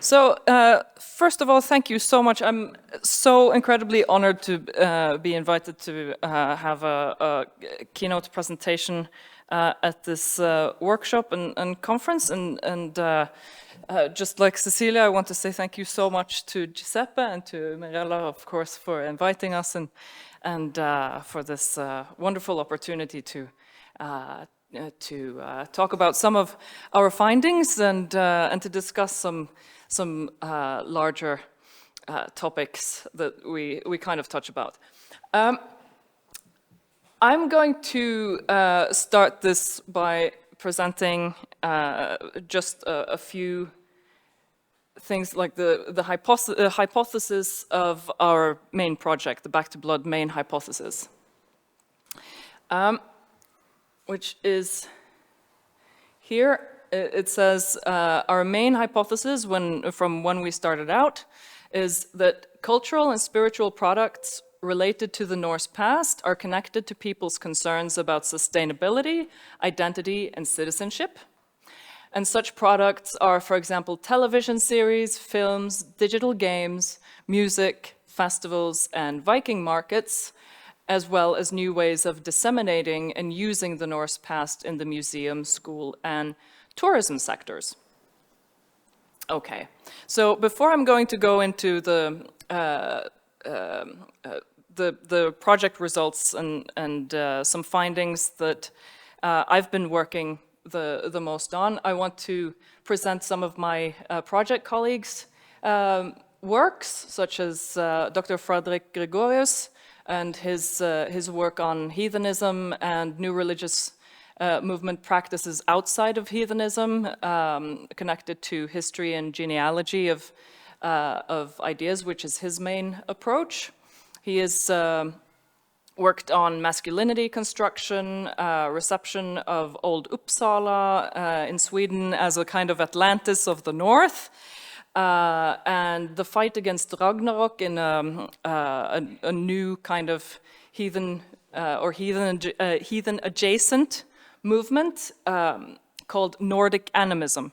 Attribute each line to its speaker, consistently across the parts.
Speaker 1: So, first of all, thank you so much. I'm so incredibly honored to be invited to have a keynote presentation at this workshop and conference. And just like Cecilia, I want to say thank you so much to Giuseppe and to Mirella, of course, for inviting us and for this wonderful opportunity to talk about some of our findings and to discuss some larger topics that we kind of touch about. I'm going to start this by presenting just a few things like the hypothesis of our main project, the Back to Blood main hypothesis, which is here. It says our main hypothesis from when we started out is that cultural and spiritual products related to the Norse past are connected to people's concerns about sustainability, identity, and citizenship. And such products are, for example, television series, films, digital games, music, festivals, and Viking markets, as well as new ways of disseminating and using the Norse past in the museum, school, and tourism sectors. Okay, so before I'm going to go into the project results and some findings that I've been working the most on, I want to present some of my project colleagues' works, such as Dr. Frederick Gregorius and his work on heathenism and new religious movement practices outside of heathenism, connected to history and genealogy of ideas, which is his main approach. He has worked on masculinity construction, reception of Old Uppsala in Sweden as a kind of Atlantis of the North, and the fight against Ragnarok in a new kind of heathen or heathen adjacent movement called Nordic animism.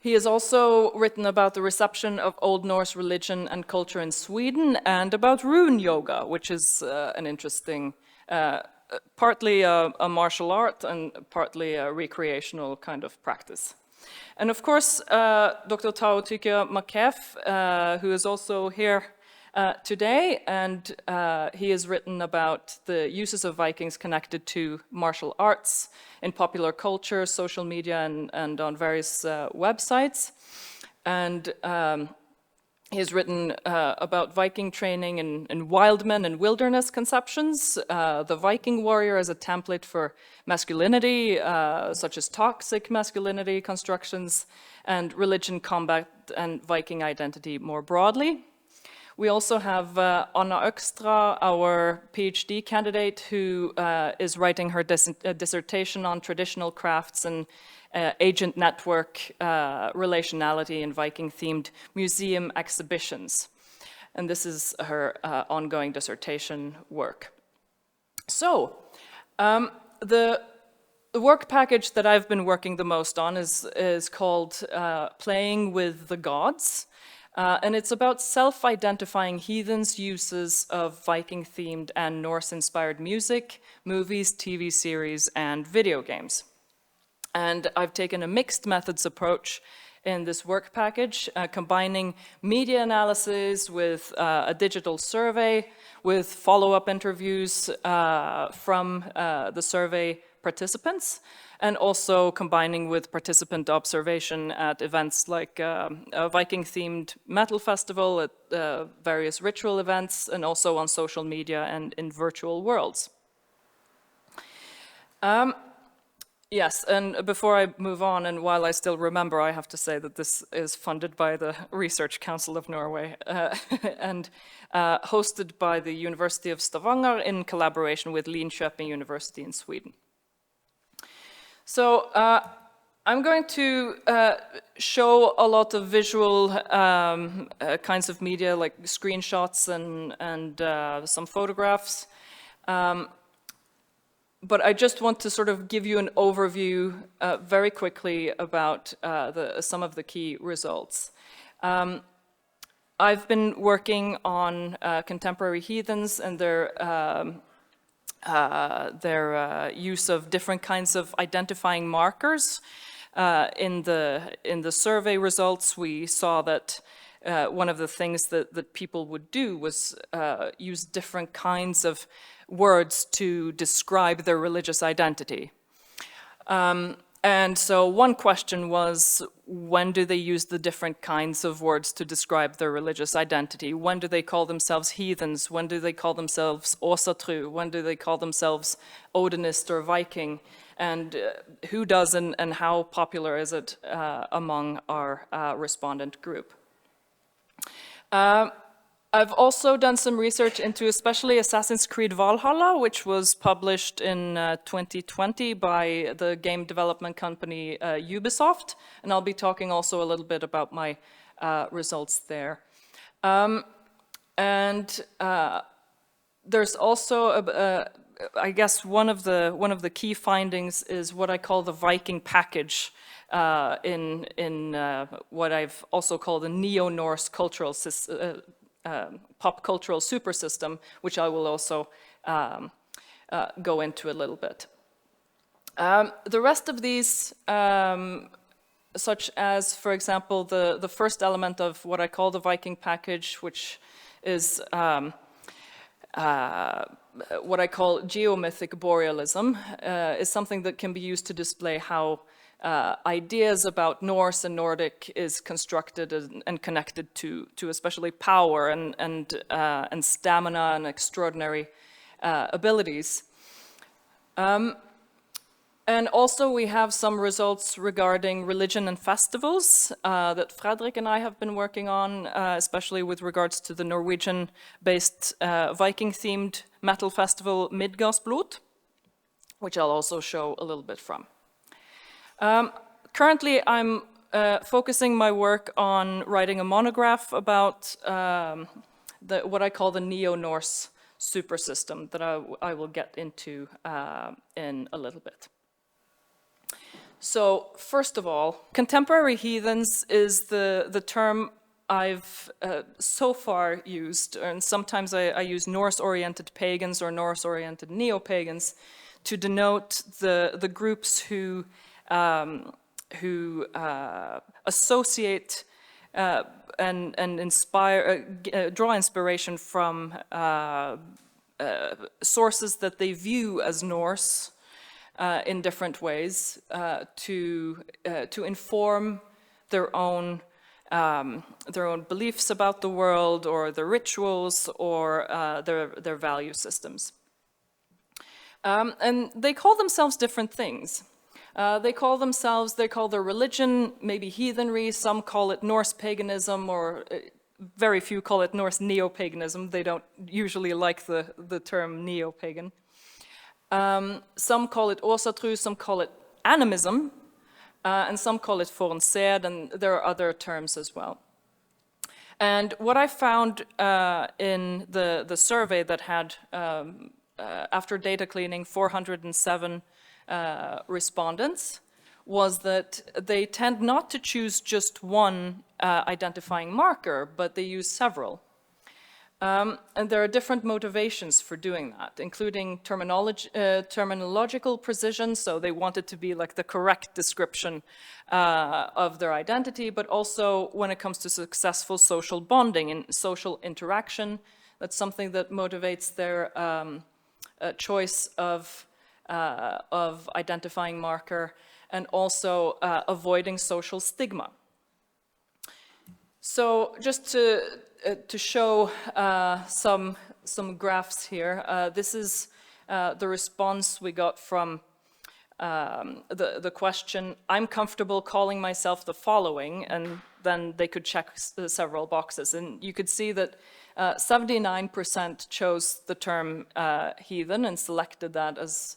Speaker 1: He has also written about the reception of Old Norse religion and culture in Sweden and about rune yoga, which is an interesting, partly a martial art and partly a recreational kind of practice. And of course, Dr. Tao Tykja Makef, who is also here today, and he has written about the uses of Vikings connected to martial arts in popular culture, social media, and on various websites. And he has written about Viking training in wildmen and wilderness conceptions, the Viking warrior as a template for masculinity, such as toxic masculinity constructions, and religion, combat, and Viking identity more broadly. We also have Anna Økstra, our PhD candidate, who is writing her dissertation on traditional crafts and agent network relationality in Viking-themed museum exhibitions. And this is her ongoing dissertation work. So, the work package that I've been working the most on is called Playing with the Gods. And it's about self-identifying heathens' uses of Viking-themed and Norse-inspired music, movies, TV series, and video games. And I've taken a mixed methods approach in this work package, combining media analysis with a digital survey, with follow-up interviews from the survey participants, and also combining with participant observation at events like a Viking-themed metal festival, at various ritual events, and also on social media and in virtual worlds. Yes, and before I move on, and while I still remember, I have to say that this is funded by the Research Council of Norway and hosted by the University of Stavanger in collaboration with Linköping University in Sweden. So I'm going to show a lot of visual kinds of media, like screenshots and some photographs. but I just want to sort of give you an overview very quickly about some of the key results. I've been working on contemporary heathens and their use of different kinds of identifying markers. In the survey results, we saw that one of the things that people would do was use different kinds of words to describe their religious identity. And so one question was, when do they use the different kinds of words to describe their religious identity? When do they call themselves heathens? When do they call themselves Åsatru? When do they call themselves Odinist or Viking? And who does and how popular is it among our respondent group? I've also done some research into especially Assassin's Creed Valhalla, which was published in 2020 by the game development company Ubisoft, and I'll be talking also a little bit about my results there. There's also, I guess, one of the key findings is what I call the Viking package in what I've also called the Neo-Norse cultural pop cultural supersystem, which I will also go into a little bit. The rest of these, such as, for example, the first element of what I call the Viking package, which is what I call geomythic borealism, is something that can be used to display how ideas about Norse and Nordic is constructed and connected to especially power and stamina and extraordinary abilities. And also we have some results regarding religion and festivals that Fredrik and I have been working on, especially with regards to the Norwegian-based Viking-themed metal festival Midgårdsblot, which I'll also show a little bit from. Currently, I'm focusing my work on writing a monograph about what I call the Neo-Norse supersystem that I will get into in a little bit. So, first of all, contemporary heathens is the term I've so far used, and sometimes I use Norse-oriented pagans or Norse-oriented Neopagans to denote the groups who associate and inspire, draw inspiration from sources that they view as Norse in different ways to inform their own beliefs about the world or their rituals or their value systems. And they call themselves different things. They call their religion maybe heathenry, some call it Norse paganism, or very few call it Norse neo-paganism. They don't usually like the term neo-pagan. Some call it Åsatru, some call it animism, and some call it fornsed, and there are other terms as well. And what I found in the survey that had, after data cleaning, 407 respondents, was that they tend not to choose just one identifying marker, but they use several. And there are different motivations for doing that, including terminological precision, so they want it to be like the correct description of their identity, but also when it comes to successful social bonding and social interaction, that's something that motivates their choice of identifying marker, and also avoiding social stigma. So just to show some graphs here, this is the response we got from the question, I'm comfortable calling myself the following, and then they could check several boxes. And you could see that 79% chose the term heathen and selected that as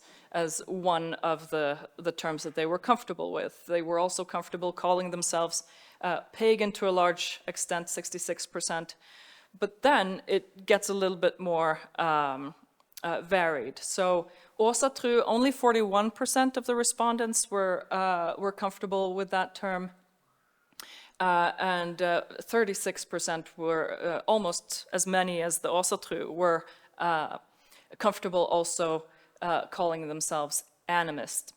Speaker 1: one of the terms that they were comfortable with. They were also comfortable calling themselves pagan to a large extent, 66%. But then it gets a little bit more varied. So Åsatru, only 41% of the respondents were comfortable with that term, and 36% were, almost as many as the Åsatru, were comfortable also calling themselves animist.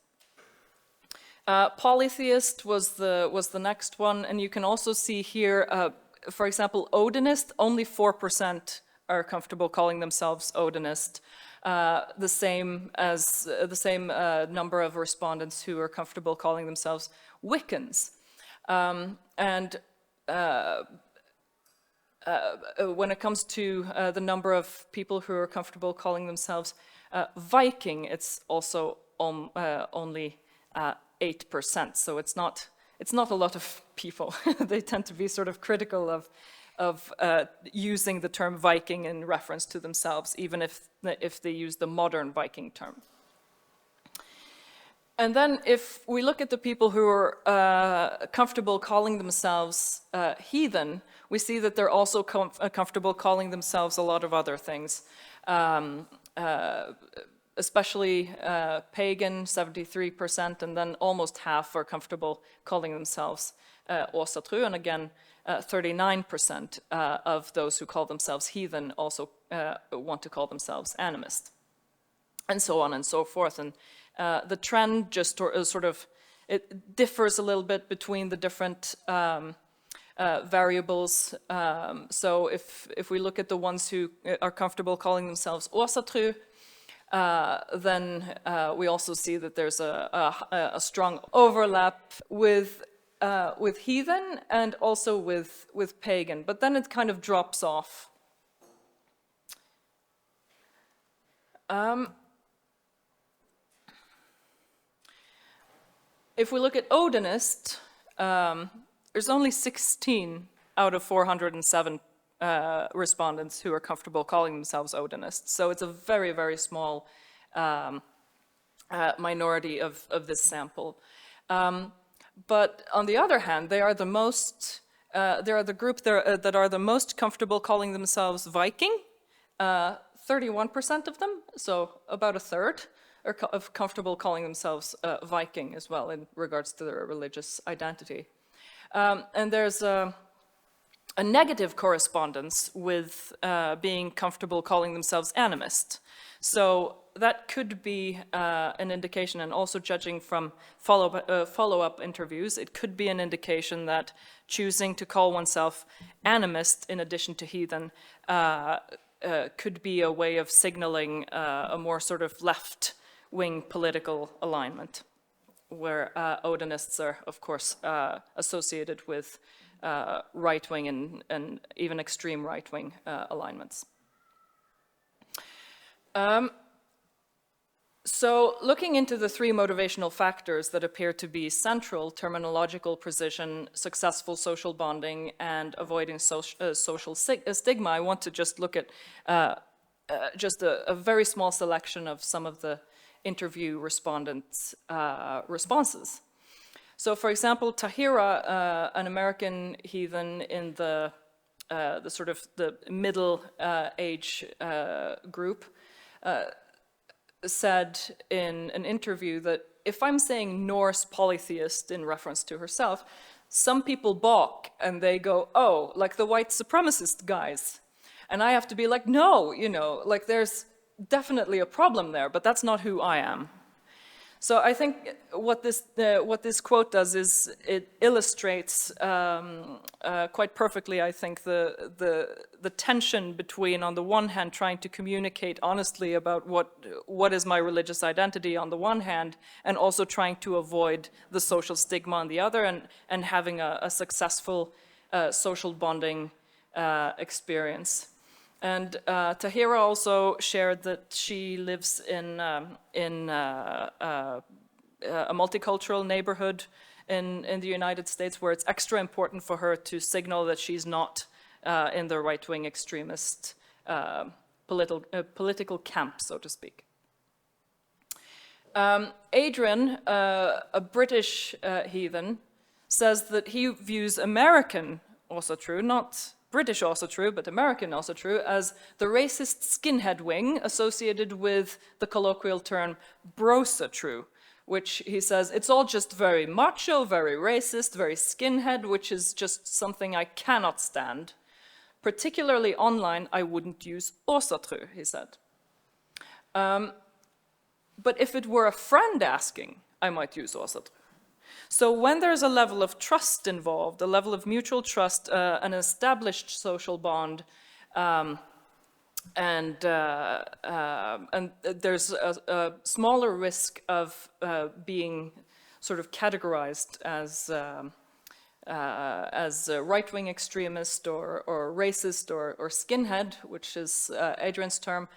Speaker 1: Polytheist was the next one, and you can also see here, for example, Odinist, only 4% are comfortable calling themselves Odinist. The same number of respondents who are comfortable calling themselves Wiccans. When it comes to the number of people who are comfortable calling themselves Viking, it's also only 8%. So it's not a lot of people. They tend to be sort of critical of using the term Viking in reference to themselves, even if they use the modern Viking term. And then if we look at the people who are comfortable calling themselves heathen, we see that they're also comfortable calling themselves a lot of other things, especially pagan, 73%, and then almost half are comfortable calling themselves Åsatru, and again, 39% of those who call themselves heathen also want to call themselves animist, and so on and so forth. And the trend just sort of, it differs a little bit between the different variables. So if we look at the ones who are comfortable calling themselves Åsatru, then we also see that there's a strong overlap with heathen and also with pagan, but then it kind of drops off. If we look at Odinist, there's only 16 out of 407 respondents who are comfortable calling themselves Odinists. So it's a very, very small minority of this sample. But on the other hand, they are the most, they are the group that are the most comfortable calling themselves Viking. 31% of them, so about a third, are comfortable calling themselves Viking as well in regards to their religious identity. And there's a negative correspondence with being comfortable calling themselves animist. So that could be an indication, and also judging from follow-up interviews, it could be an indication that choosing to call oneself animist in addition to heathen could be a way of signaling a more sort of left-wing political alignment, where Odinists are, of course, associated with right-wing and even extreme right-wing alignments. So looking into the three motivational factors that appear to be central: terminological precision, successful social bonding, and avoiding social stigma, I want to just look at just a very small selection of some of the interview respondents' responses. So for example, Tahira, an American heathen in the sort of the middle age group, said in an interview that if I'm saying Norse polytheist in reference to herself, some people balk and they go, oh, like the white supremacist guys. And I have to be like, no, you know, like there's definitely a problem there, but that's not who I am. So I think what this quote does is it illustrates quite perfectly, I think, the tension between, on the one hand, trying to communicate honestly about what is my religious identity on the one hand, and also trying to avoid the social stigma on the other, and having a successful social bonding experience. And Tahira also shared that she lives in a multicultural neighborhood in the United States, where it's extra important for her to signal that she's not in the right-wing extremist political camp, so to speak. Adrian, a British heathen, says that he views American Åsatru, not British also true, but American also true, as the racist skinhead wing associated with the colloquial term brosa true, which he says, it's all just very macho, very racist, very skinhead, which is just something I cannot stand. Particularly online, I wouldn't use åsatru, he said. But if it were a friend asking, I might use åsatru. So when there's a level of trust involved, a level of mutual trust, an established social bond, and there's a smaller risk of being sort of categorized as a right-wing extremist or racist or skinhead, which is Adrian's term,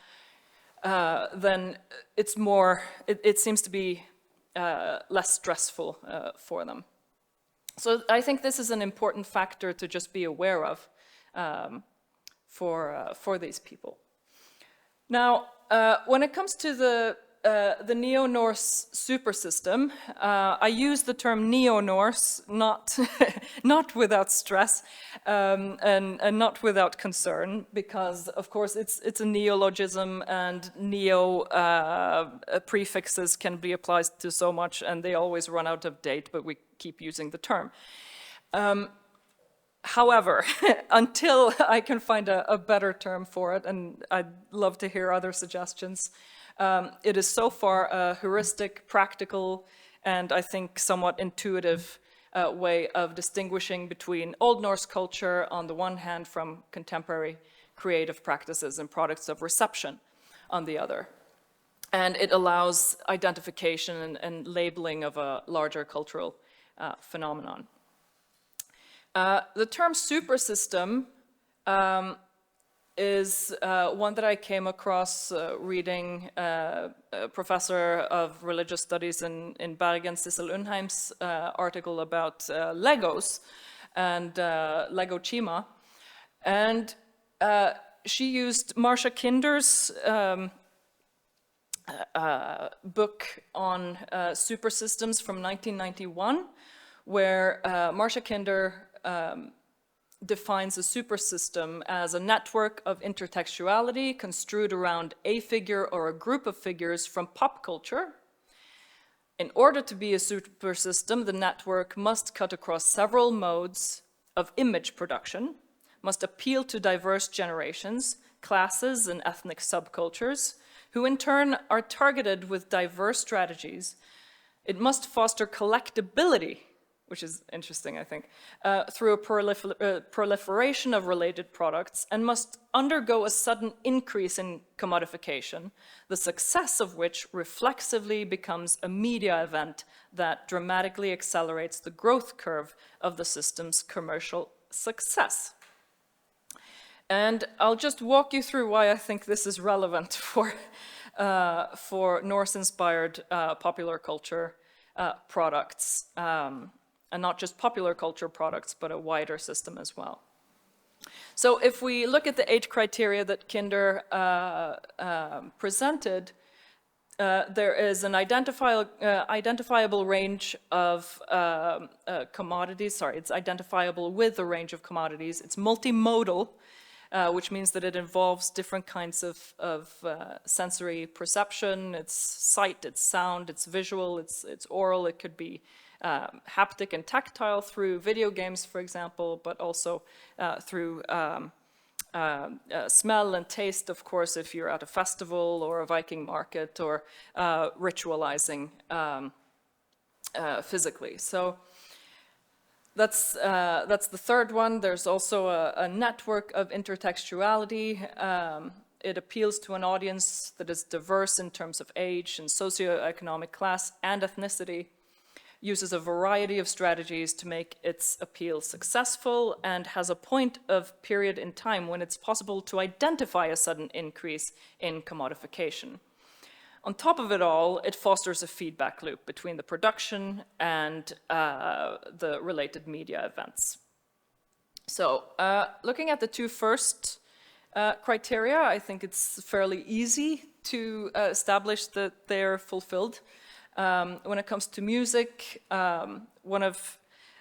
Speaker 1: then it's more, it seems to be less stressful for them. So I think this is an important factor to just be aware of for these people. Now, when it comes to the Neo-Norse supersystem, I use the term Neo-Norse not not without stress and not without concern, because of course it's a neologism, and neo prefixes can be applied to so much and they always run out of date, but we keep using the term. However, until I can find a better term for it, and I'd love to hear other suggestions, it is so far a heuristic, practical, and I think somewhat intuitive way of distinguishing between Old Norse culture on the one hand from contemporary creative practices and products of reception on the other. And it allows identification and labeling of a larger cultural phenomenon. The term supersystem is one that I came across reading a professor of religious studies in Bergen, Sissel Undheim's article about Legos and Lego Chima. And she used Marcia Kinder's book on supersystems from 1991, where Marcia Kinder defines a supersystem as a network of intertextuality construed around a figure or a group of figures from pop culture. In order to be a supersystem, the network must cut across several modes of image production, must appeal to diverse generations, classes, and ethnic subcultures, who in turn are targeted with diverse strategies. It must foster collectability, which is interesting, I think, through a proliferation of related products, and must undergo a sudden increase in commodification, the success of which reflexively becomes a media event that dramatically accelerates the growth curve of the system's commercial success. And I'll just walk you through why I think this is relevant for Norse-inspired popular culture products. And not just popular culture products, but a wider system as well. So if we look at the 8 criteria that Kinder presented, there is an identifiable range of commodities. It's identifiable with a range of commodities. It's multimodal, which means that it involves different kinds of sensory perception. It's sight, it's sound, it's visual, it's oral. It could be haptic and tactile through video games, for example, but also through smell and taste, of course, if you're at a festival or a Viking market, or ritualizing physically. So that's the third one. There's also a network of intertextuality. It appeals to an audience that is diverse in terms of age and socioeconomic class and ethnicity, uses a variety of strategies to make its appeal successful, and has a point of period in time when it's possible to identify a sudden increase in commodification. On top of it all, it fosters a feedback loop between the production and the related media events. So looking at the 2 first criteria, I think it's fairly easy to establish that they're fulfilled. When it comes to music, one of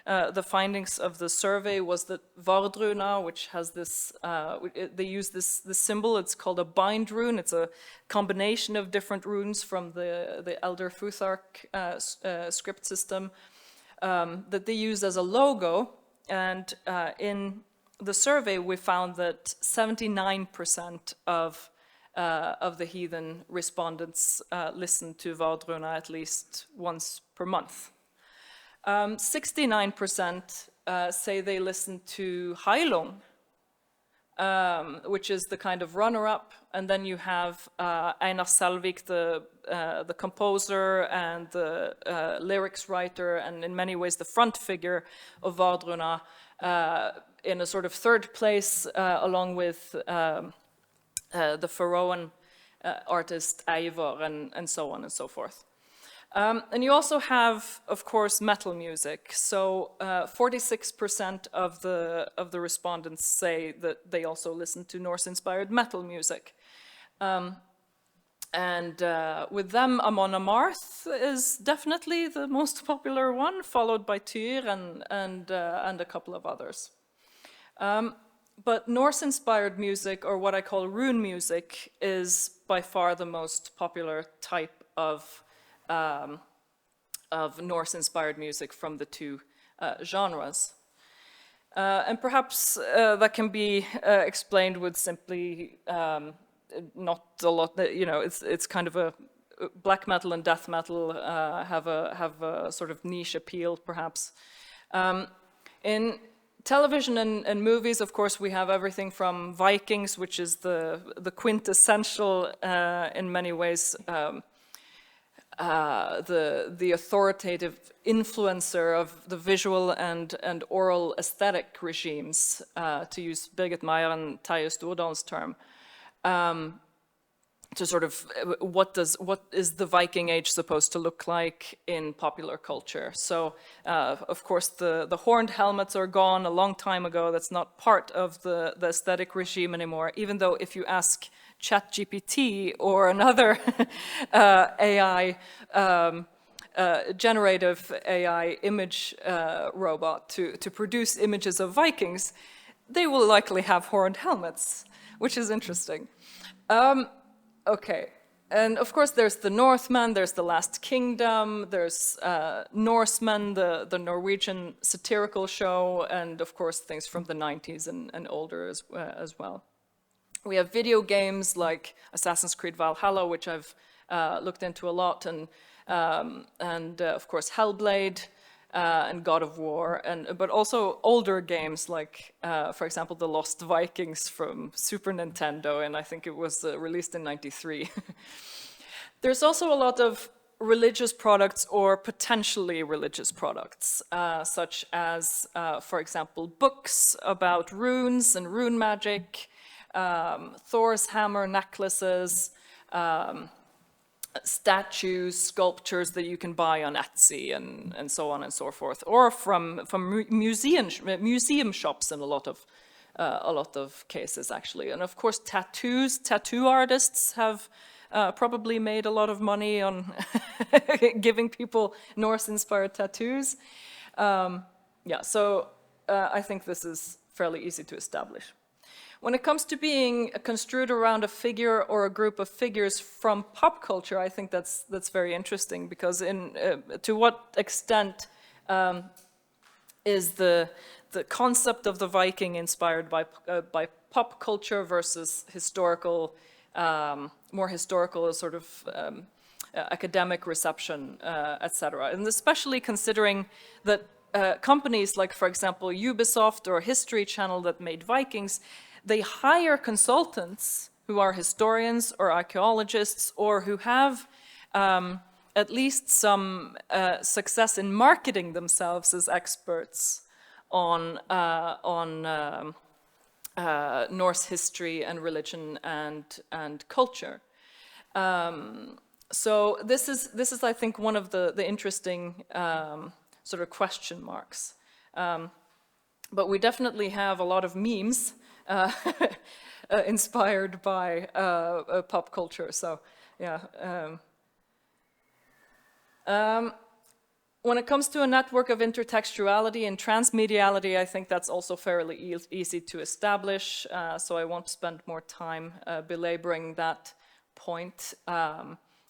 Speaker 1: the findings of the survey was that Vardruna, which has this, they use this symbol, it's called a bind rune. It's a combination of different runes from the Elder Futhark script system that they use as a logo. And in the survey, we found that 79% of the heathen respondents listened to Vardruna at least once per month. 69% say they listen to Heilung, which is the kind of runner-up, and then you have Einar Selvik, the composer and the lyrics writer, and in many ways the front figure of Vardruna, in a sort of third place, along with the Faroan artist Eivor, and so on and so forth. And you also have, of course, metal music. So 46% of the respondents say that they also listen to Norse-inspired metal music. And with them, Amon Amarth is definitely the most popular one, followed by Tyr and a couple of others. But Norse-inspired music, or what I call rune music, is by far the most popular type of Norse-inspired music from the two genres. And perhaps that can be explained with simply not a lot, you know, it's kind of a black metal and death metal have a sort of niche appeal, perhaps. In television and movies, of course, we have everything from Vikings, which is the quintessential, in many ways, the authoritative influencer of the visual and oral aesthetic regimes, to use Birgit Meyer and Terje Stordal's term, to sort of what is the Viking Age supposed to look like in popular culture. So, of course, the horned helmets are gone a long time ago. That's not part of the aesthetic regime anymore, even though if you ask ChatGPT or another AI, generative AI image robot to produce images of Vikings, they will likely have horned helmets, which is interesting. Okay, and of course there's the Northmen, there's the Last Kingdom, there's Norsemen, the Norwegian satirical show, and of course things from the 90s and older as well. We have video games like Assassin's Creed Valhalla, which I've looked into a lot, and of course Hellblade and God of War, but also older games like, for example, The Lost Vikings from Super Nintendo, and I think it was released in '93. There's also a lot of religious products or potentially religious products, such as, for example, books about runes and rune magic, Thor's hammer necklaces, statues, sculptures that you can buy on Etsy, and so on and so forth, or from museum shops in a lot of cases, actually. And of course, tattoo artists have probably made a lot of money on giving people Norse-inspired tattoos. Yeah, so I think this is fairly easy to establish. When it comes to being construed around a figure or a group of figures from pop culture, I think that's very interesting, because to what extent is the concept of the Viking inspired by pop culture versus historical, more historical sort of academic reception, etc. And especially considering that companies like, for example, Ubisoft or History Channel that made Vikings, they hire consultants who are historians or archaeologists, or who have at least some success in marketing themselves as experts on Norse history and religion and culture. So this is I think one of the interesting sort of question marks. But we definitely have a lot of memes inspired by pop culture. So yeah. When it comes to a network of intertextuality and transmediality, I think that's also fairly easy to establish, so I won't spend more time belaboring that point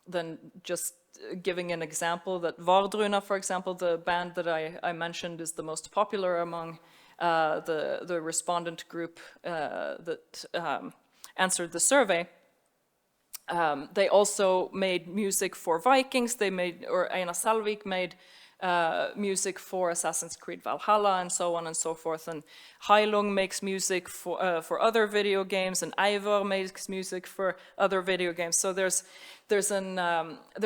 Speaker 1: than just giving an example that Vardruna, for example, the band that I mentioned, is the most popular among the respondent group that answered the survey. They also made music for Vikings. Einar Selvik made music for Assassin's Creed Valhalla and so on and so forth. And Heilung makes music for other video games, and Eivor makes music for other video games. So there's an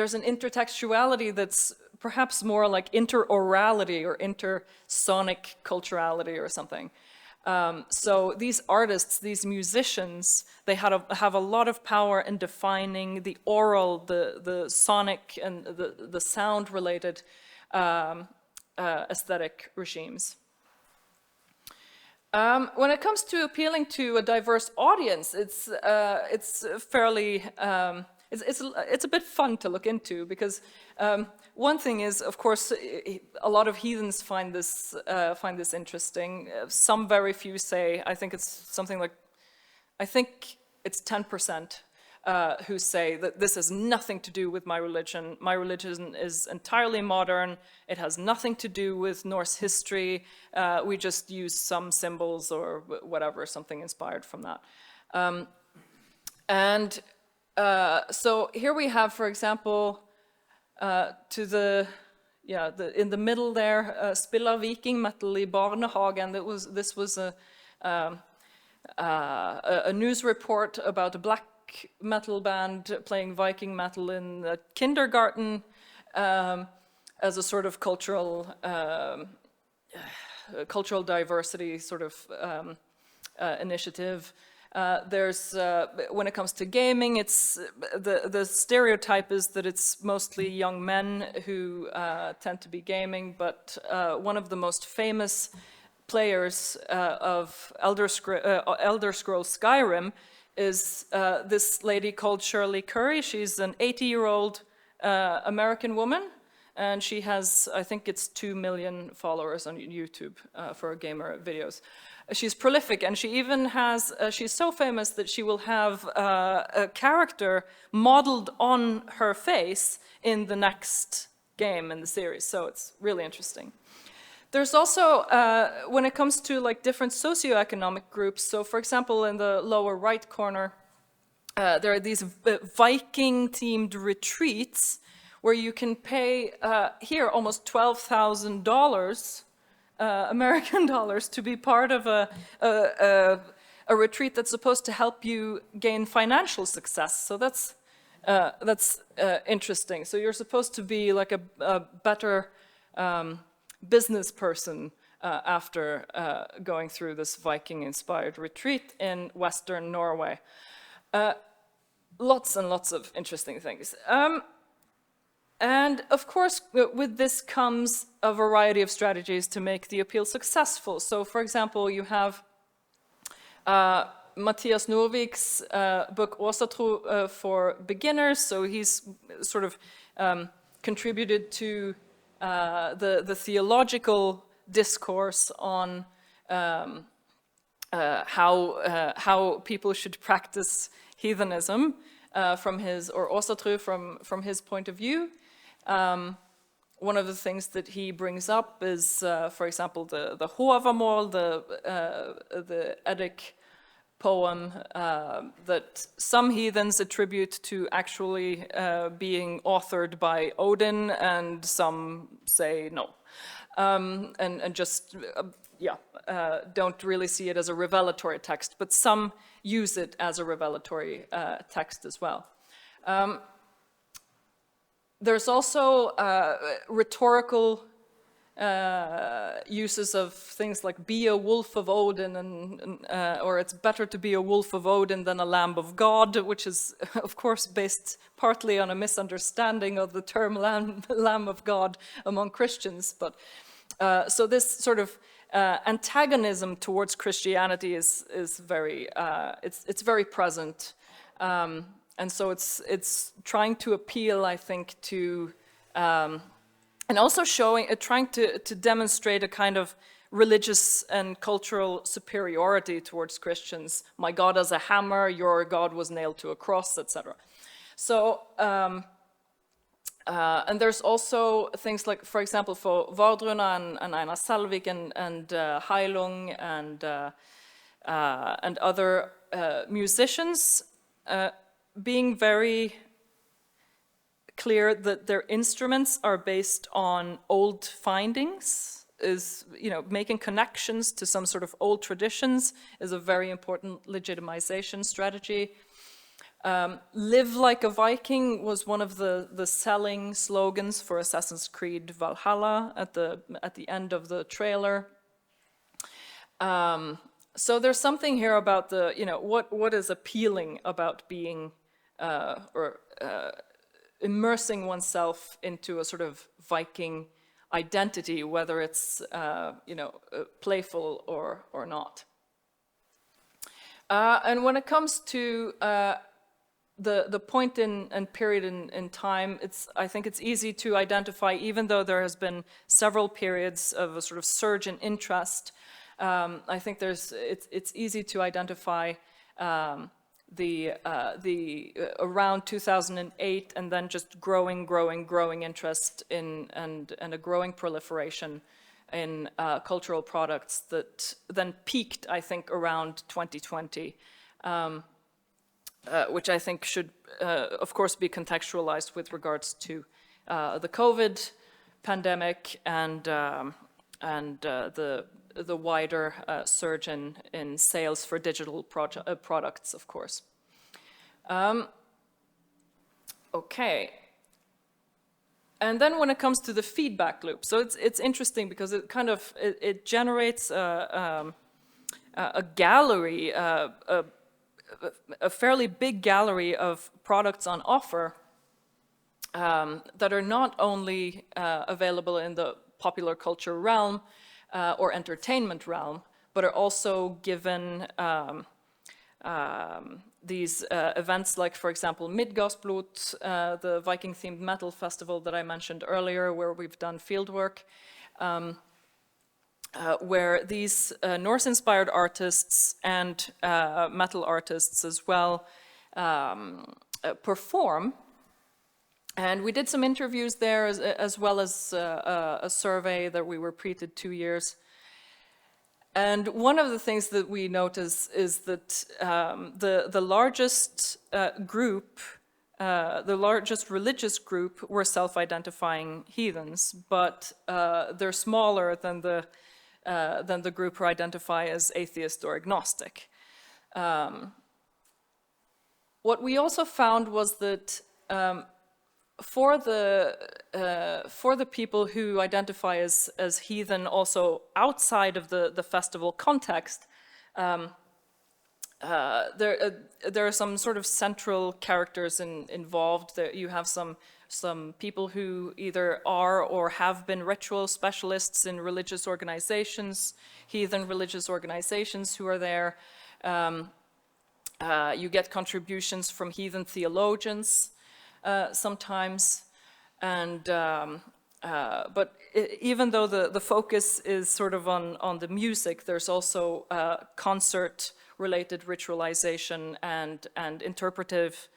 Speaker 1: intertextuality that's perhaps more like interorality or intersonic culturality or something. So these artists, these musicians, they have a lot of power in defining the oral, the sonic, and the sound-related aesthetic regimes. When it comes to appealing to a diverse audience, it's fairly it's a bit fun to look into, because one thing is, of course, a lot of heathens find this interesting. Some very few say, I think it's something like, I think it's 10% who say that this has nothing to do with my religion. My religion is entirely modern. It has nothing to do with Norse history. We just use some symbols or whatever, something inspired from that. So here we have, for example, in the middle there, spiller Viking metal I barnehagen. This was a news report about a black metal band playing Viking metal in a kindergarten as a sort of cultural diversity sort of initiative. When it comes to gaming, it's the stereotype is that it's mostly young men who tend to be gaming, but one of the most famous players of Elder Scrolls Skyrim is this lady called Shirley Curry. She's an 80-year-old American woman, and she has, I think it's 2 million followers on YouTube for gamer videos. She's prolific, and she even has, she's so famous that she will have a character modeled on her face in the next game in the series, so it's really interesting. There's also, when it comes to like different socioeconomic groups, so for example, in the lower right corner, there are these Viking-themed retreats where you can pay, here, almost $12,000 American dollars to be part of a retreat that's supposed to help you gain financial success. So that's interesting. So you're supposed to be like a better business person after going through this Viking-inspired retreat in Western Norway. Lots and lots of interesting things. And of course, with this comes a variety of strategies to make the appeal successful. So for example, you have Mathias Norvik's book Åsatro for beginners. So he's sort of contributed to the theological discourse on how people should practice heathenism from his, or Åsatro from his point of view. One of the things that he brings up is, for example, the Håvamål, the Eddic poem that some heathens attribute to actually being authored by Odin, and some say no, and just don't really see it as a revelatory text, but some use it as a revelatory text as well. There's also rhetorical uses of things like be a wolf of Odin, or it's better to be a wolf of Odin than a lamb of God, which is of course based partly on a misunderstanding of the term lamb of God among Christians. But so this sort of antagonism towards Christianity is very it's very present. And so it's trying to appeal, I think, to and also trying to demonstrate a kind of religious and cultural superiority towards Christians. My God is a hammer, your God was nailed to a cross, etc. So, and there's also things like, for example, for Vardruna and Einar Selvik and Heilung and other musicians being very clear that their instruments are based on old findings, is, making connections to some sort of old traditions is a very important legitimization strategy. Live like a Viking was one of the selling slogans for Assassin's Creed Valhalla at the end of the trailer. So there's something here about what is appealing about being immersing oneself into a sort of Viking identity, whether it's playful or not. And when it comes to the point and period in time, I think it's easy to identify, even though there has been several periods of a sort of surge in interest. I think it's easy to identify the around 2008, and then just growing interest in and a growing proliferation in cultural products that then peaked, I think, around 2020, which I think should, of course, be contextualized with regards to the COVID pandemic and the wider surge in sales for digital products, of course. Okay. And then when it comes to the feedback loop, so it's interesting because it kind of it generates a gallery, a fairly big gallery of products on offer that are not only available in the popular culture realm or entertainment realm, but are also given these events like, for example, Midgårdsblot, the Viking-themed metal festival that I mentioned earlier, where we've done fieldwork, where these Norse-inspired artists and metal artists as well perform. And we did some interviews there as well as a survey that we repeated 2 years. And one of the things that we notice is that the largest group, the largest religious group, were self-identifying heathens, but they're smaller than the group who identify as atheist or agnostic. What we also found was that for the people who identify as heathen, also outside of the festival context, there are some sort of central characters involved. That you have some people who either are or have been ritual specialists in religious organizations, heathen religious organizations who are there. You get contributions from heathen theologians. Sometimes, and but even though the focus is sort of on the music, there's also concert-related ritualization and interpretive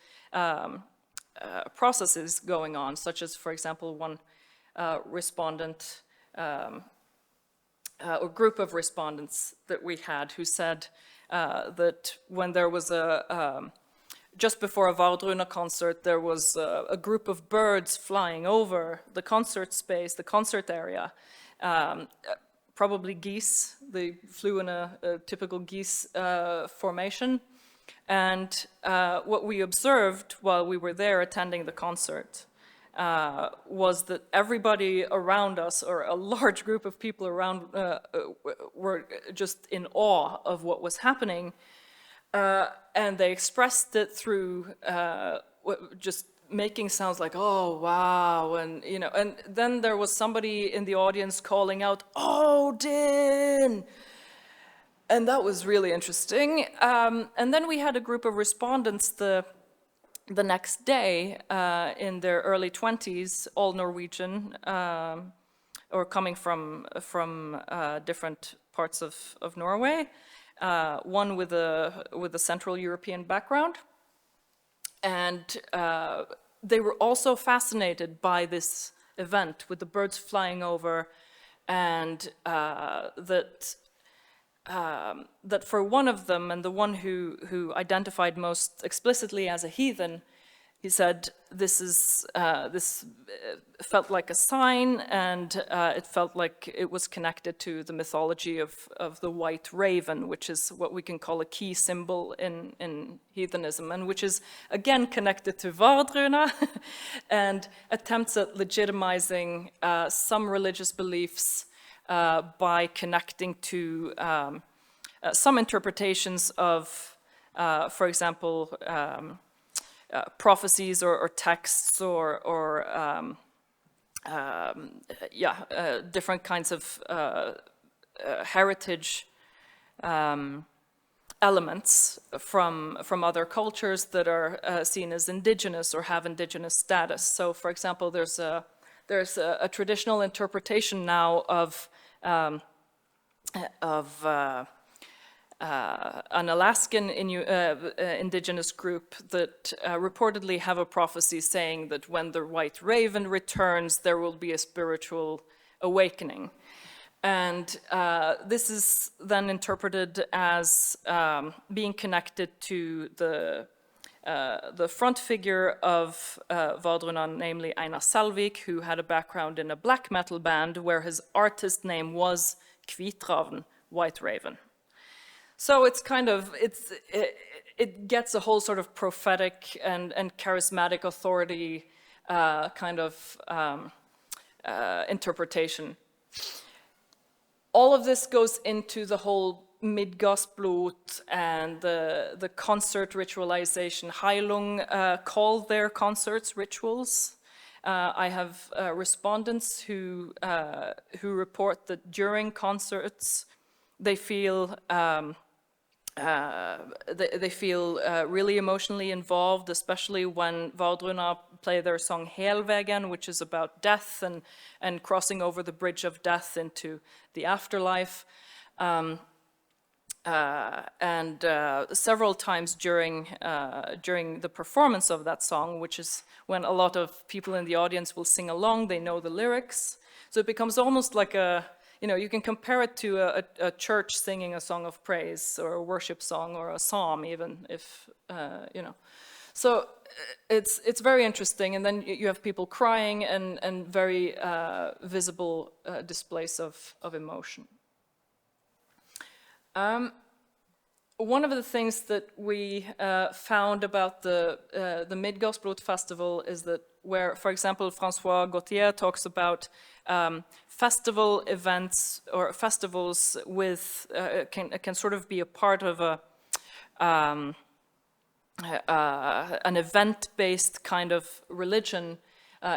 Speaker 1: processes going on, such as, for example, one respondent or group of respondents that we had who said that when there was just before a Vardruna concert, there was a group of birds flying over the concert space, the concert area, probably geese. They flew in a typical geese formation. And what we observed while we were there attending the concert was that everybody around us, or a large group of people around, were just in awe of what was happening. And they expressed it through just making sounds like, oh, wow, and and then there was somebody in the audience calling out, Odin! And that was really interesting. And then we had a group of respondents, the the next day, in their early 20s, all Norwegian, or coming from different parts of Norway, one with a Central European background, and they were also fascinated by this event with the birds flying over, and that for one of them, and the one who identified most explicitly as a heathen, he said this felt like a sign, and it felt like it was connected to the mythology of the white raven, which is what we can call a key symbol in heathenism, and which is again connected to Vardruna and attempts at legitimizing some religious beliefs by connecting to some interpretations of, for example, prophecies or texts or different kinds of heritage elements from other cultures that are seen as indigenous or have indigenous status. So, for example, there's a traditional interpretation now of an Alaskan indigenous group that reportedly have a prophecy saying that when the white raven returns, there will be a spiritual awakening. And this is then interpreted as being connected to the front figure of Vardruna, namely Einar Selvik, who had a background in a black metal band where his artist name was Kvitravn, White Raven. So it's kind of, it gets a whole sort of prophetic and charismatic authority kind of interpretation. All of this goes into the whole Midgårdsblot and the concert ritualization. Heilung call their concerts rituals. I have respondents who report that during concerts they feel really emotionally involved, especially when Vardruna play their song Helvegen, which is about death and crossing over the bridge of death into the afterlife. Several times during the performance of that song, which is when a lot of people in the audience will sing along, they know the lyrics. So it becomes almost like you can compare it to a church singing a song of praise or a worship song or a psalm, even if, So it's very interesting, and then you have people crying and very visible displays of emotion. One of the things that we found about the Midgårdsblot festival is that where, for example, François Gauthier talks about festival events or festivals with can sort of be a part of an event-based kind of religion.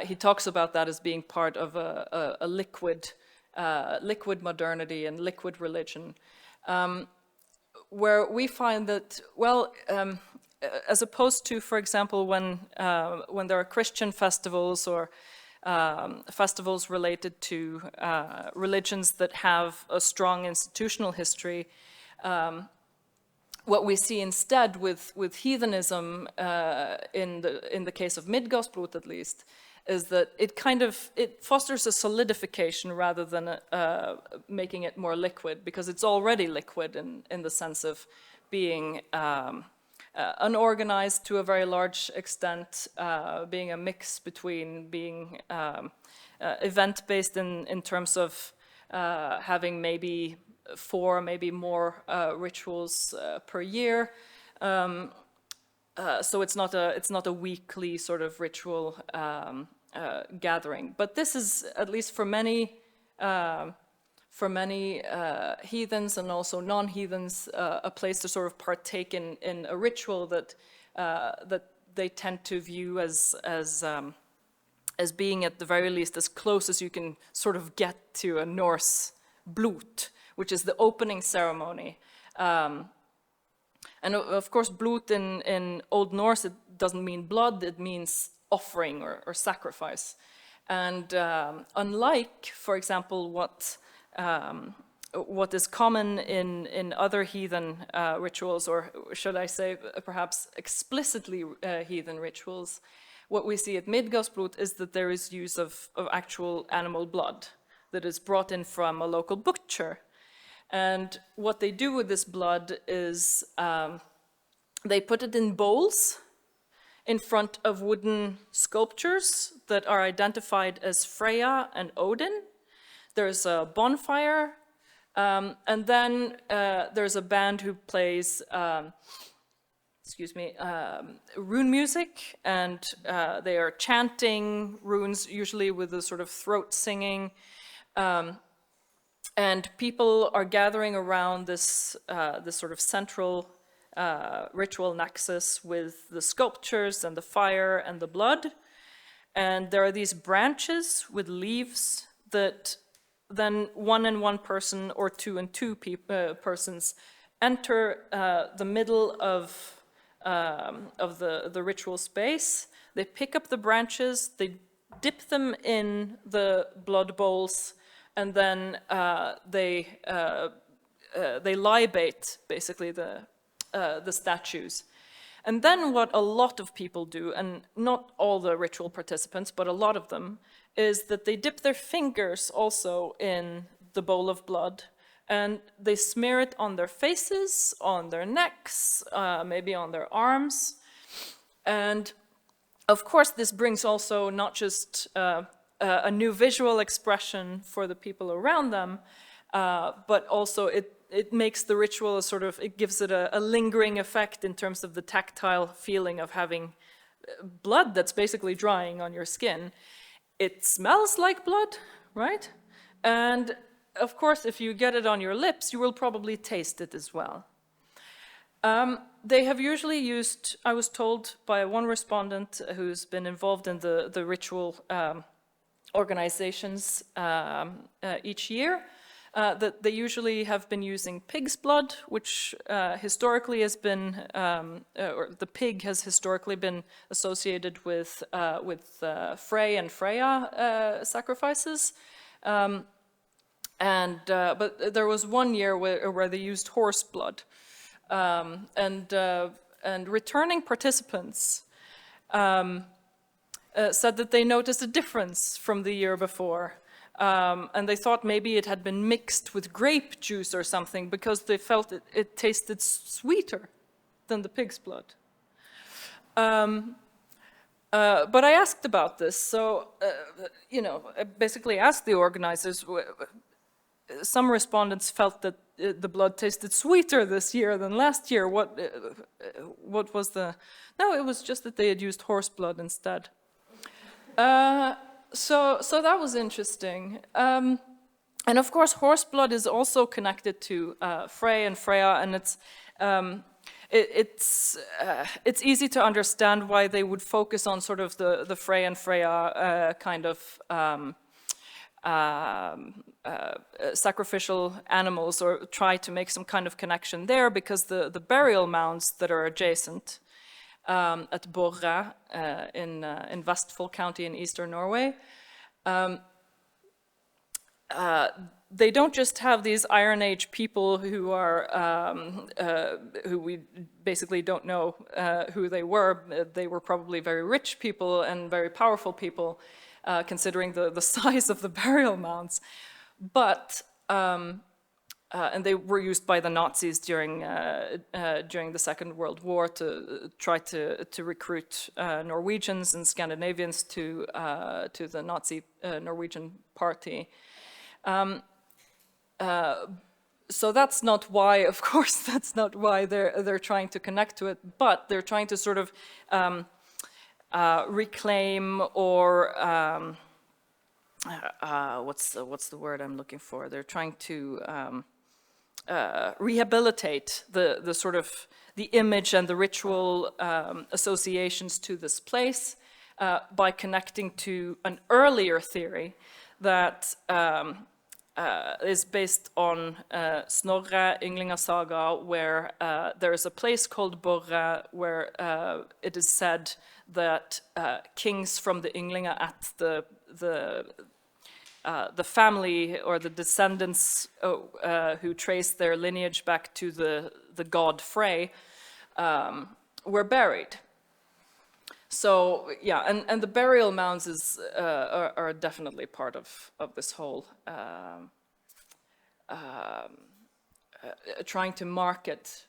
Speaker 1: He talks about that as being part of a liquid modernity and liquid religion. Where we find that, well, as opposed to, for example, when there are Christian festivals or festivals related to religions that have a strong institutional history, what we see instead with heathenism, in the case of Midgårdsblot at least, is that it fosters a solidification rather than making it more liquid, because it's already liquid in the sense of being unorganized to a very large extent, being a mix between being event-based in terms of having maybe 4, maybe more rituals per year. So it's not a weekly sort of ritual gathering. But this is, at least for many heathens and also non-heathens, a place to sort of partake in a ritual that they tend to view as being at the very least as close as you can sort of get to a Norse blot, which is the opening ceremony. And of course, blod in Old Norse, it doesn't mean blood, it means offering or sacrifice. And unlike, for example, what is common in other heathen rituals, or should I say perhaps explicitly heathen rituals, what we see at Midgårdsblot is that there is use of actual animal blood that is brought in from a local butcher. And what they do with this blood is they put it in bowls in front of wooden sculptures that are identified as Freya and Odin. There's a bonfire, and then there's a band who plays rune music, and they are chanting runes, usually with a sort of throat singing. And people are gathering around this sort of central ritual nexus with the sculptures and the fire and the blood. And there are these branches with leaves that then one and one person or two and two persons enter the middle of the ritual space. They pick up the branches, they dip them in the blood bowls, and then they libate basically the statues. And then what a lot of people do, and not all the ritual participants, but a lot of them, is that they dip their fingers also in the bowl of blood, and they smear it on their faces, on their necks, maybe on their arms. And of course, this brings also not just a new visual expression for the people around them, but also it makes the ritual a sort of, it gives it a lingering effect in terms of the tactile feeling of having blood that's basically drying on your skin. It smells like blood, right? And of course, if you get it on your lips, you will probably taste it as well. They have usually used, I was told by one respondent who's been involved in the ritual organizations each year, that they usually have been using pig's blood, which historically has been, or the pig has historically been associated with Frey and Freya sacrifices. But there was one year where they used horse blood. And returning participants said that they noticed a difference from the year before. And they thought maybe it had been mixed with grape juice or something, because they felt it tasted sweeter than the pig's blood. But I asked about this, so, I basically asked the organizers. Some respondents felt that the blood tasted sweeter this year than last year. What was the... No, it was just that they had used horse blood instead. So that was interesting. And of course, horse blood is also connected to Frey and Freya, and it's easy to understand why they would focus on sort of the Frey and Freya kind of sacrificial animals, or try to make some kind of connection there, because the burial mounds that are adjacent at Borre in Vestfold County in eastern Norway, they don't just have these Iron Age people who are who we basically don't know who they were. They were probably very rich people and very powerful people, considering the size of the burial mounds. But and they were used by the Nazis during the Second World War to try to recruit Norwegians and Scandinavians to the Nazi Norwegian party. So that's not why, of course, that's not why they're trying to connect to it, but they're trying to sort of reclaim, or what's the word I'm looking for? They're trying to rehabilitate the sort of the image and the ritual associations to this place by connecting to an earlier theory that is based on Snorre Ynglinga Saga, where there is a place called Borre, where it is said that kings from the Ynglinga at the family or the descendants who trace their lineage back to the god Frey were buried. So yeah, and the burial mounds are definitely part of this whole trying to market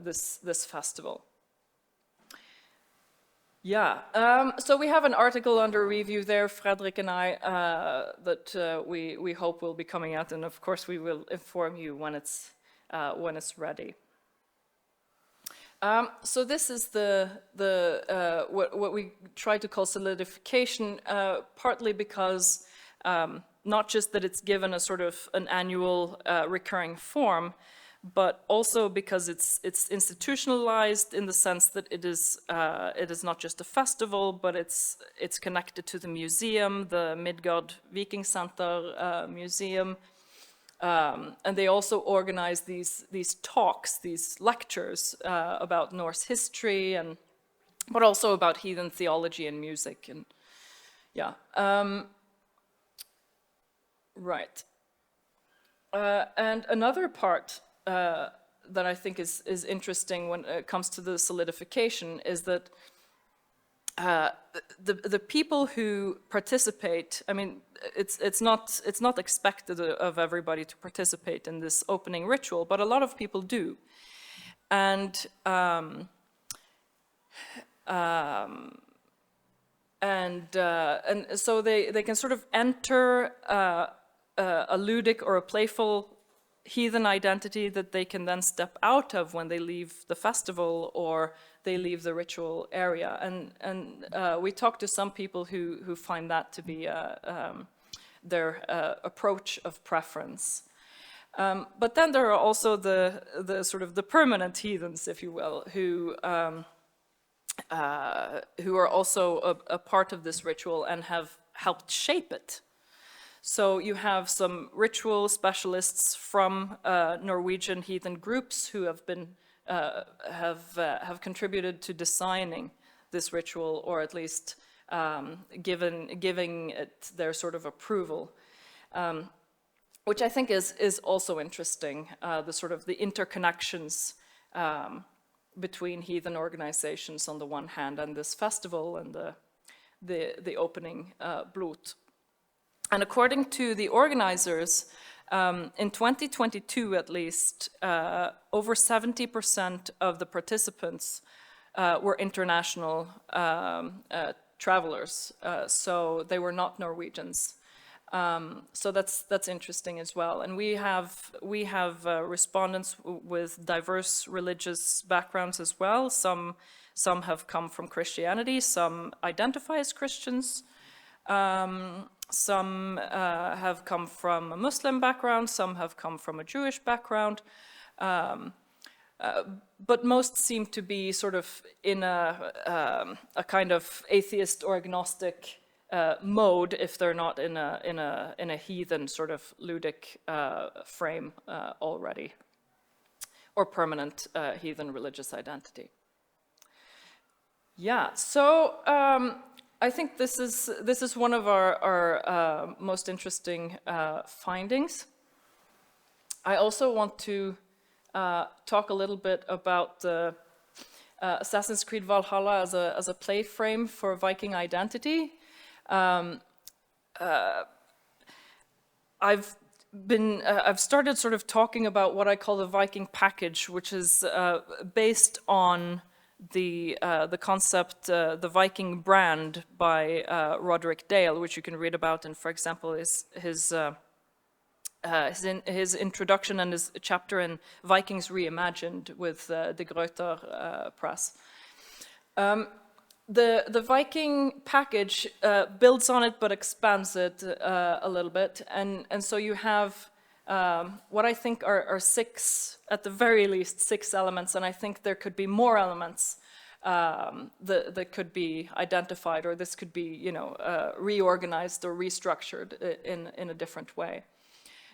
Speaker 1: this festival. Yeah, so we have an article under review there, Fredrik and I, that we hope will be coming out, and of course we will inform you when it's ready. So this is what we try to call solidification, partly because not just that it's given a sort of an annual recurring form, but also because it's institutionalized in the sense that it is not just a festival, but it's connected to the museum, the Midgard Viking Center museum, and they also organize these talks, these lectures about Norse history, but also about heathen theology and music, and yeah, right. And another part that I think is interesting when it comes to the solidification is that the people who participate, I mean, it's not expected of everybody to participate in this opening ritual, but a lot of people do, and so they can sort of enter a ludic or a playful heathen identity that they can then step out of when they leave the festival or they leave the ritual area. And we talked to some people who find that to be their approach of preference. But then there are also the sort of the permanent heathens, if you will, who are also a part of this ritual and have helped shape it. So you have some ritual specialists from Norwegian heathen groups who have been have contributed to designing this ritual, or at least giving it their sort of approval, which I think is also interesting. The sort of the interconnections between heathen organizations on the one hand and this festival and the opening blot. And according to the organizers, in 2022 at least, over 70% of the participants were international travelers, so they were not Norwegians. So that's interesting as well. And we have respondents with diverse religious backgrounds as well. Some have come from Christianity, some identify as Christians. Some have come from a Muslim background, some have come from a Jewish background, but most seem to be sort of in a kind of atheist or agnostic mode if they're not in a heathen sort of ludic frame already, or permanent heathen religious identity. Yeah, so I think this is one of our most interesting findings. I also want to talk a little bit about the Assassin's Creed Valhalla as a play frame for Viking identity. I've started sort of talking about what I call the Viking package, which is based on the concept, the Viking brand by Roderick Dale, which you can read about in, for example, his introduction and his chapter in Vikings Reimagined with the Gruyter Press. The Viking package builds on it but expands it a little bit, and so you have what I think are six, at the very least, 6 elements, and I think there could be more elements that could be identified, or this could be, reorganized or restructured in a different way.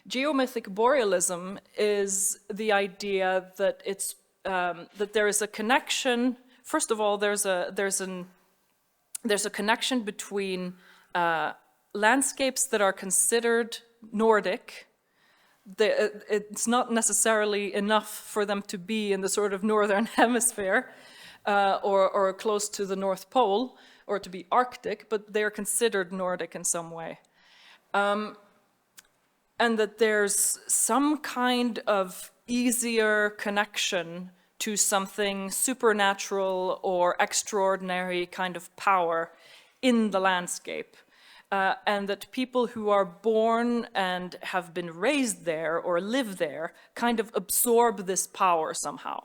Speaker 1: Geomythic borealism is the idea that it's that there is a connection. First of all, there's a connection between landscapes that are considered Nordic. It's not necessarily enough for them to be in the sort of northern hemisphere or close to the North Pole or to be Arctic, but they're considered Nordic in some way. And that there's some kind of easier connection to something supernatural or extraordinary kind of power in the landscape. And that people who are born and have been raised there or live there kind of absorb this power somehow.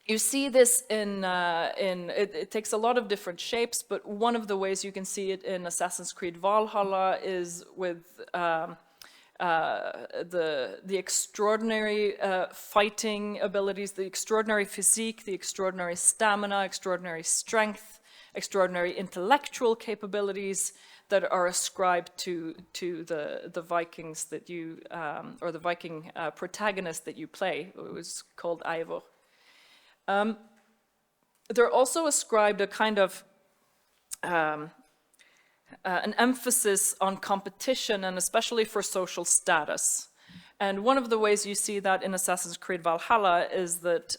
Speaker 1: You see this it takes a lot of different shapes, but one of the ways you can see it in Assassin's Creed Valhalla is with the extraordinary fighting abilities, the extraordinary physique, the extraordinary stamina, extraordinary strength, extraordinary intellectual capabilities that are ascribed to the Vikings that you, or the Viking protagonist that you play, who was called Eivor. They're also ascribed a kind of an emphasis on competition, and especially for social status. And one of the ways you see that in Assassin's Creed Valhalla is that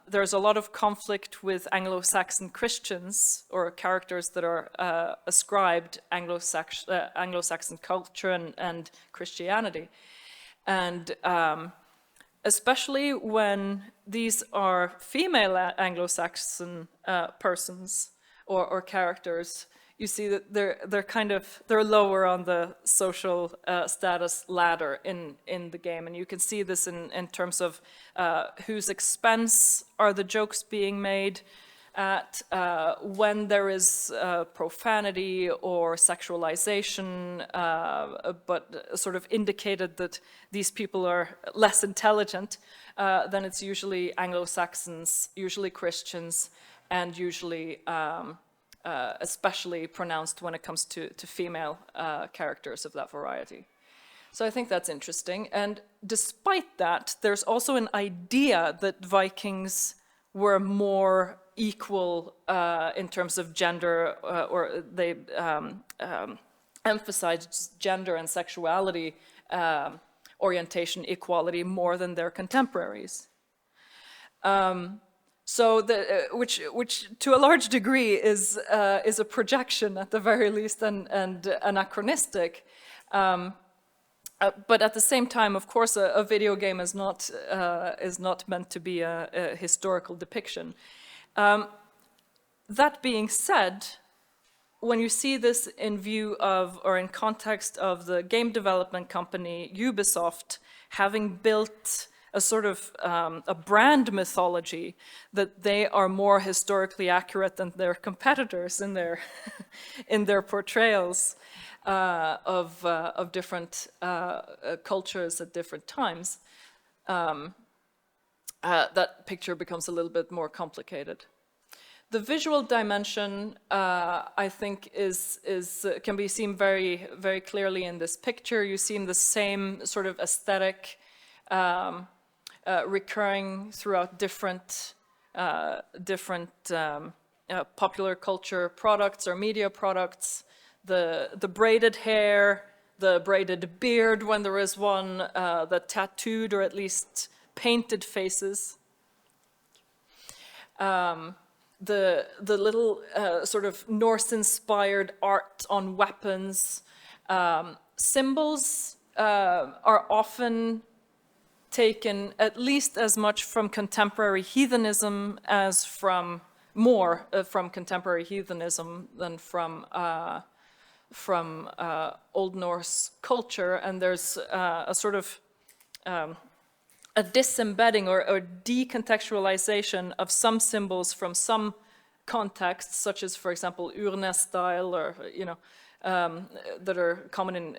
Speaker 1: there's a lot of conflict with Anglo-Saxon Christians, or characters that are ascribed Anglo-Saxon culture and Christianity. And especially when these are female Anglo-Saxon persons or characters, you see that they're lower on the social status ladder in the game, and you can see this in terms of whose expense are the jokes being made at, when there is profanity or sexualization, but sort of indicated that these people are less intelligent, then it's usually Anglo-Saxons, usually Christians, and usually especially pronounced when it comes to female characters of that variety. So I think that's interesting. And despite that, there's also an idea that Vikings were more equal in terms of gender, or they emphasized gender and sexuality orientation equality more than their contemporaries. So, which to a large degree is a projection at the very least, and anachronistic. But at the same time, of course, a video game is not meant to be a historical depiction. That being said, when you see this in view of, or in context of, the game development company Ubisoft having built a sort of a brand mythology that they are more historically accurate than their competitors in their in their portrayals of different cultures at different times, that picture becomes a little bit more complicated. The visual dimension, I think, can be seen very, very clearly in this picture. You see the same sort of aesthetic recurring throughout different popular culture products or media products. The braided hair, the braided beard when there is one, the tattooed or at least painted faces. The little sort of Norse-inspired art on weapons. Symbols are often taken at least as much from contemporary heathenism as from contemporary heathenism than from Old Norse culture, and there's a sort of a disembedding or decontextualization of some symbols from some contexts, such as, for example, Urne style, or that are common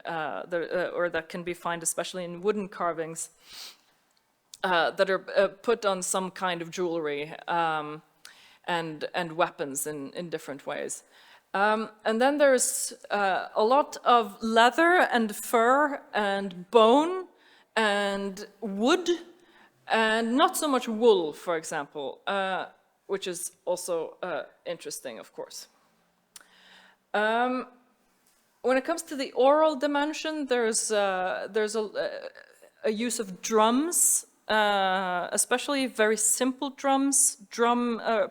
Speaker 1: or that can be found especially in wooden carvings, that are put on some kind of jewelry and weapons in different ways. And then there's a lot of leather and fur and bone and wood and not so much wool, for example, which is also interesting, of course. When it comes to the oral dimension, there's a use of drums, especially very simple drums.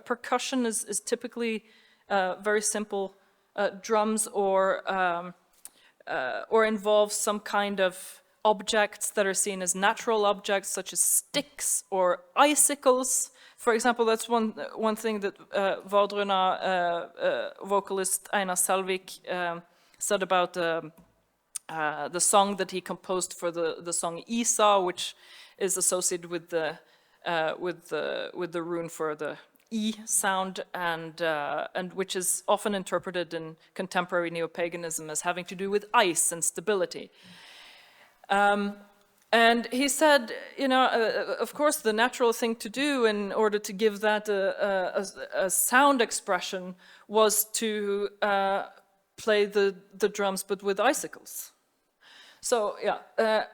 Speaker 1: Percussion is typically very simple drums, or involves some kind of objects that are seen as natural objects, such as sticks or icicles. For example, that's one thing that Vardruna vocalist Einar Selvik said about the song that he composed for the song Esau, which is associated with the rune for the E sound, and which is often interpreted in contemporary Neopaganism as having to do with ice and stability. And he said, of course, the natural thing to do in order to give that a sound expression was to play the drums, but with icicles. So yeah,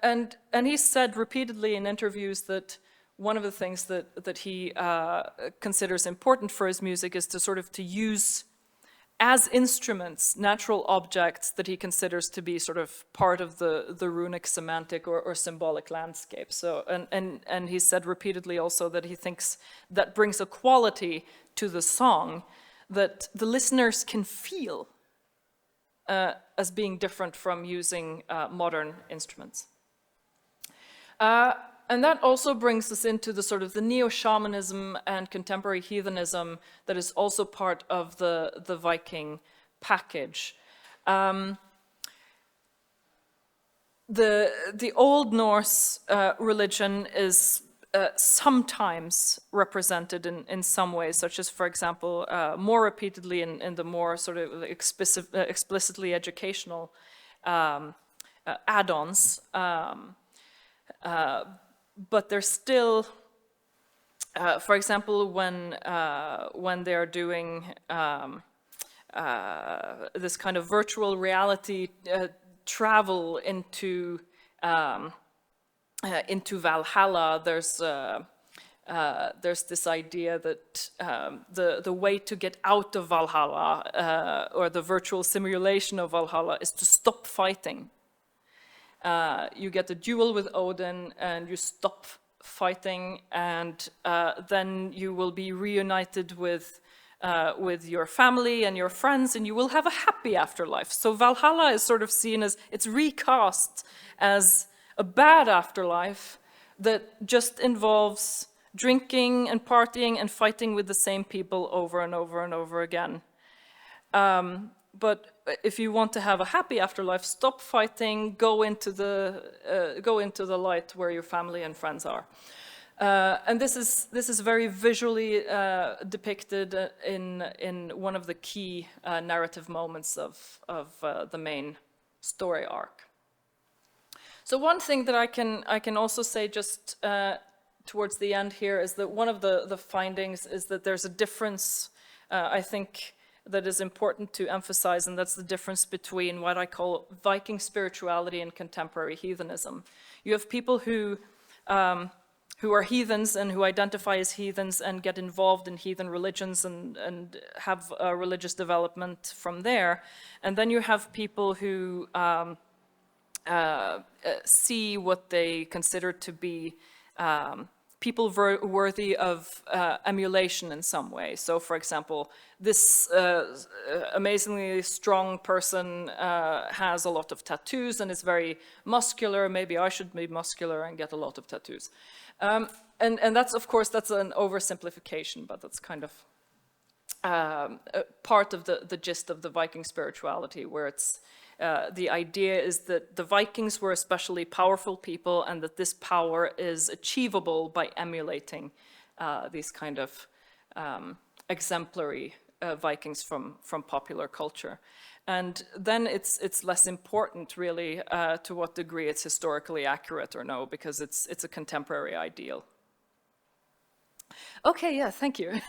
Speaker 1: and he said repeatedly in interviews that one of the things that he considers important for his music is to use as instruments natural objects that he considers to be sort of part of the runic semantic or symbolic landscape. So and he said repeatedly also that he thinks that brings a quality to the song that the listeners can feel as being different from using modern instruments. And that also brings us into the sort of the neo-shamanism and contemporary heathenism that is also part of the Viking package. The Old Norse religion is sometimes represented in some ways, such as, for example, more repeatedly in the more sort of explicitly educational add-ons. But there's still, for example, when they're doing this kind of virtual reality travel into Valhalla, there's this idea that the way to get out of Valhalla, or the virtual simulation of Valhalla, is to stop fighting. You get a duel with Odin and you stop fighting, and then you will be reunited with your family and your friends, and you will have a happy afterlife. So Valhalla is sort of seen as, it's recast as a bad afterlife that just involves drinking and partying and fighting with the same people over and over and over again. But if you want to have a happy afterlife, stop fighting, go into the light where your family and friends are. And this is very visually depicted in one of the key narrative moments of the main story arc. So one thing that I can also say just towards the end here is that one of the findings is that there's a difference, I think, that is important to emphasize, and that's the difference between what I call Viking spirituality and contemporary heathenism. You have people who are heathens and who identify as heathens and get involved in heathen religions and have religious development from there. And then you have people who see what they consider to be people worthy of emulation in some way. So, for example, this amazingly strong person has a lot of tattoos and is very muscular. Maybe I should be muscular and get a lot of tattoos. And that's, of course, that's an oversimplification, but that's kind of part of the gist of the Viking spirituality, where it's the idea is that the Vikings were especially powerful people, and that this power is achievable by emulating these kind of exemplary Vikings from popular culture. And then it's less important, really, to what degree it's historically accurate or no, because it's a contemporary ideal. Okay, yeah, thank you.